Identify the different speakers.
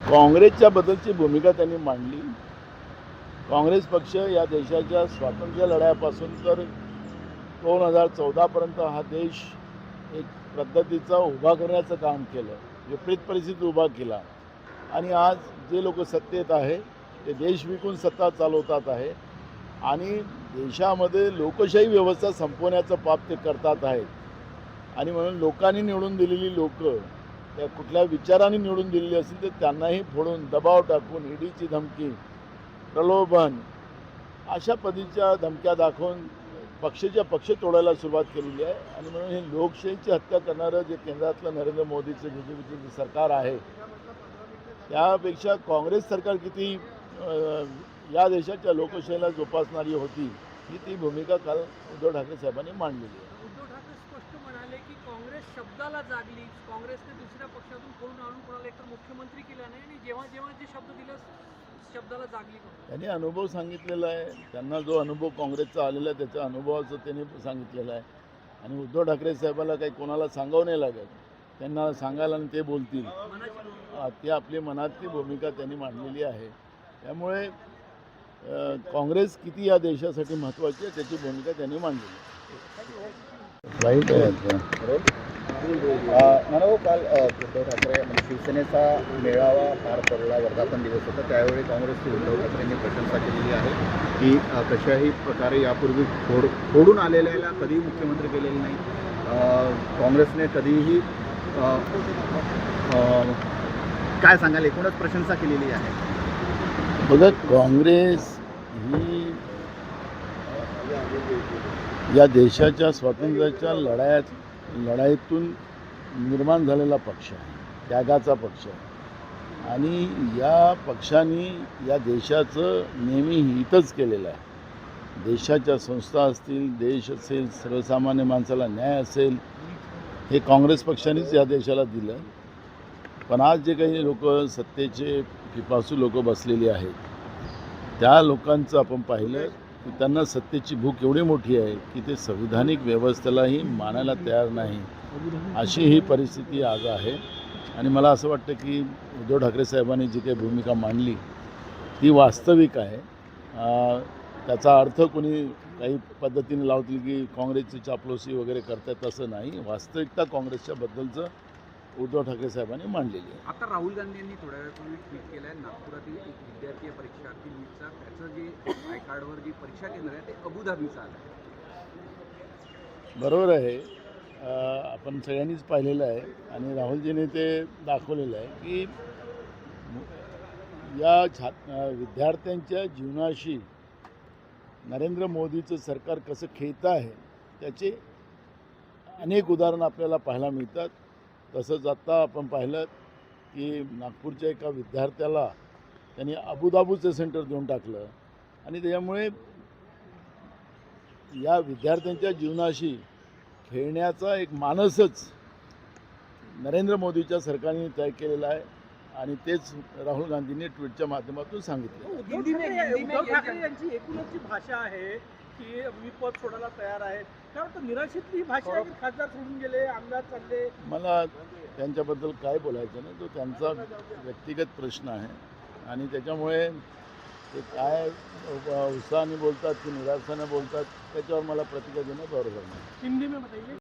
Speaker 1: काँग्रेसच्या बद्दलची भूमिका त्यांनी मांडली. काँग्रेस पक्ष या देशाच्या स्वातंत्र्य लढ्यापासून तर 2014पर्यंत हा देश एक पद्धतीचा उभा करण्याचं काम केलं, विपरीत परिस्थिती उभा केला आणि आज जे लोक सत्तेत आहे ते देश विकून सत्ता चालवतात आहे आणि देशामध्ये लोकशाही व्यवस्था संपवण्याचं पाप ते करतात आहेत. आणि म्हणून लोकांनी निवडून दिलेली लोक त्या कुठल्या विचाराने निवडून दिलेली असतील तर त्यांनाही फोडून दबाव टाकून ईडीची धमकी, प्रलोभन अशा पद्धतीच्या धमक्या दाखवून पक्षाच्या पक्ष तोडायला सुरुवात केलेली आहे. आणि म्हणून हे लोकशाहीची हत्या करणारं जे केंद्रातलं नरेंद्र मोदीचं बीजेपीचं जे सरकार आहे त्यापेक्षा काँग्रेस सरकार किती या देशाच्या लोकशाहीला जोपासणारी होती ही ती भूमिका काल उद्धव ठाकरे साहेबांनी मांडलेली आहे.
Speaker 2: उद्धव ठाकरे स्पष्ट म्हणाले की काँग्रेस शब्दाला जागली, काँग्रेसने दुसऱ्या पक्षातून फोडून आणून कोणाला एकतर मुख्यमंत्री केला नाही आणि जेव्हा जेव्हा जे शब्द दिले शब्दाला जागली.
Speaker 1: त्यांनी अनुभव सांगितलेला आहे, त्यांना जो अनुभव काँग्रेसचा आलेला आहे त्याच्या अनुभवाचं त्यांनी सांगितलेलं आहे. आणि उद्धव ठाकरे साहेबाला काही कोणाला सांगावं नाही लागत, त्यांना सांगायला आणि ते बोलतील. ते आपली मनातली भूमिका त्यांनी मांडलेली आहे. त्यामुळे काँग्रेस किती या देशासाठी महत्त्वाची आहे त्याची भूमिका त्यांनी मांडलेली आहे. वाईट आहे
Speaker 3: नाना काल उद्धव ठाकरे म्हणजे शिवसेनेचा मेळावा पार पडला, वर्धापन दिवस होता, त्यावेळी काँग्रेसचे उद्धव ठाकरेंनी प्रशंसा केलेली आहे की कशाही प्रकारे यापूर्वी फोडून आलेल्याला कधीही मुख्यमंत्री केलेले नाही. काँग्रेसने कधीही काय सांगाल, एकूणच प्रशंसा केलेली आहे.
Speaker 1: बघा, काँग्रेस ही या देशाच्या स्वातंत्र्याच्या लढाईतून निर्माण झालेला पक्ष आहे, त्यागाचा पक्ष आहे. आणि या पक्षाने या देशाचं नेहमी हितच केलेलं आहे. देशाच्या संस्था असतील, देश असेल, सर्वसामान्य माणसाला न्याय असेल, हे काँग्रेस पक्षानेच या देशाला दिलं. पण आज जे काही लोक सत्तेचे पिपासू लोक बसलेली आहेत त्या लोकांचं आपण पाहिलं की त्यांना सत्तेची भूक एवढी मोठी आहे की ते संविधानिक व्यवस्थेलाही मानायला तयार नाही, अशी ही परिस्थिती आज आहे. आणि मला असं वाटतं की उद्धव ठाकरे साहेबांनी जी काही भूमिका मांडली ती वास्तविक आहे. त्याचा अर्थ कोणी काही पद्धतीने लावतील की काँग्रेसची चापलूसी वगैरे करतात, असं नाही. वास्तविकता काँग्रेसच्या बद्दलचं उद्धव ठाकरे साहेबांनी मांडलेली आहे.
Speaker 4: आता राहुल गांधी यांनी थोड्या वेळापूर्वी ट्विट केलं आहे, नागपुरातील एक विद्यार्थी परीक्षार्थी नीटचा त्याचं जे आय कार्डवर जी परीक्षा केंद्र आहे ते अबुधाबीचं आलं आहे.
Speaker 1: बरोबर आहे. आपण सगळ्यांनीच पाहिलेलं आहे आणि राहुलजीने ते दाखवलेलं आहे की या विद्यार्थ्यांच्या जीवनाशी नरेंद्र मोदीचं सरकार कसं खेळतं आहे त्याचे अनेक उदाहरणं आपल्याला पाहायला मिळतात. तसंच आत्ता आपण पाहिलं की नागपूरच्या एका विद्यार्थ्याला त्यांनी अबुधाबीचं सेंटर देऊन टाकलं आणि त्याच्यामुळे या विद्यार्थ्यांच्या जीवनाशी खेळण्याचा एक मानसच नरेंद्र मोदीच्या सरकारने तय केलेला आहे आणि तेच राहुल गांधींनी ट्विटच्या माध्यमातून सांगितलं.
Speaker 2: उद्धव ठाकरे यांची एकूणच जी भाषा आहे की मी पद सोडायला तयार आहे, काय वाटतं निराशेतली भाषा आहे की खासदार सोडून गेले, आमदार चालले?
Speaker 1: मला त्यांच्याबद्दल काय बोलायचं नाही, तो त्यांचा व्यक्तिगत प्रश्न आहे आणि त्याच्यामुळे ते काय उत्साहाने बोलतात की निराशाने बोलतात त्याच्यावर मला प्रतिक्रिया देणं बरोबर नाही.
Speaker 2: हिंदी में बताइए.